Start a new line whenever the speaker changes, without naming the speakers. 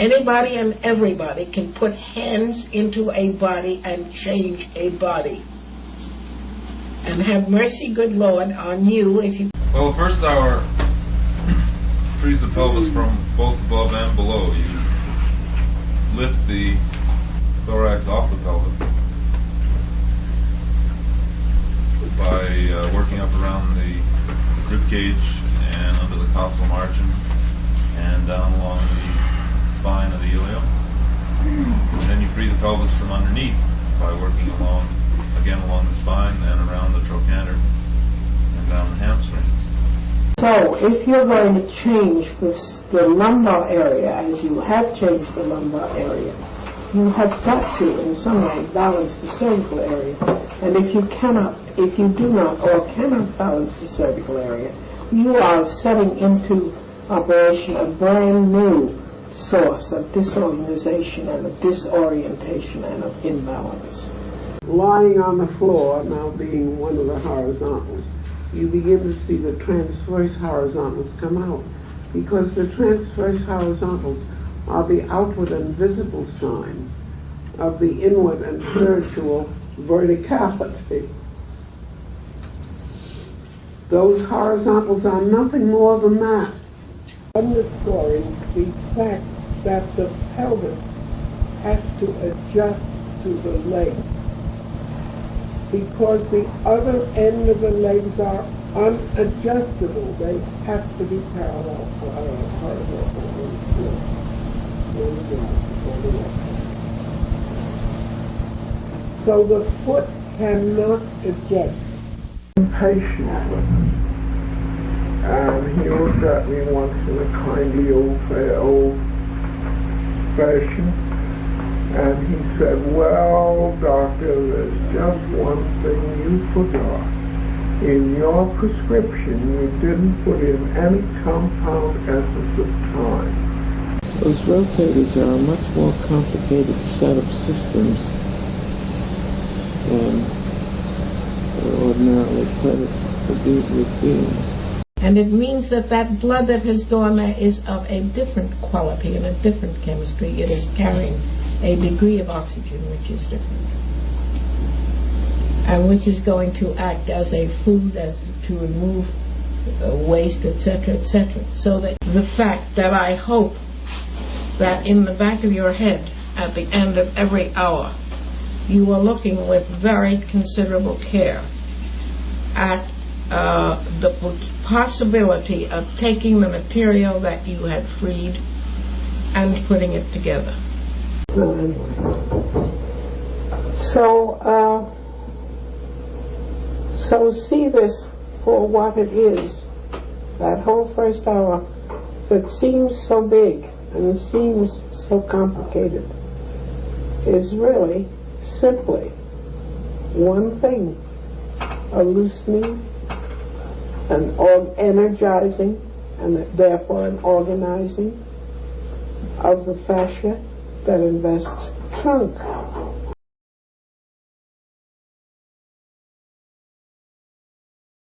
Anybody and everybody can put hands into a body and change a body. And have mercy, good Lord, on you if you...
Well, the first hour frees the pelvis from both above and below. You lift the thorax off the pelvis by working up around the rib cage and under the costal margin and down along the spine of the ilium. And then you free the pelvis from underneath by working along the spine and around the trochanter and down the hamstrings.
So if you're going to change the lumbar area, as you have changed the lumbar area, you have got to in some way balance the cervical area. And if you do not or cannot balance the cervical area, you are setting into operation a brand new source of disorganization and of disorientation and of imbalance.
Lying on the floor, now being one of the horizontals, you begin to see the transverse horizontals come out, because the transverse horizontals are the outward and visible sign of the inward and spiritual verticality. Those horizontals are nothing more than that. Underscoring the fact that the pelvis has to adjust to the legs, because the other end of the legs are unadjustable. They have to be parallel, horizontal. So the foot cannot adjust. Impatient with him. And he looked at me once in a kindly old fashion, and he said, "Well, doctor, there's just one thing you forgot. In your prescription, you didn't put in any compound essence of time."
Those rotators are a much more complicated set of systems than are ordinarily credited with being.
And it means that that blood that has gone there is of a different quality and a different chemistry. It is carrying a degree of oxygen which is different, and which is going to act as a food, as to remove waste, etc., etc. So that the fact that I hope that in the back of your head, at the end of every hour, you are looking with very considerable care at the possibility of taking the material that you had freed and putting it together.
So see this for what it is. That whole first hour that seems so big and seems so complicated is really simply one thing: a loosening, an energizing, and therefore an organizing of the fascia that invests trunk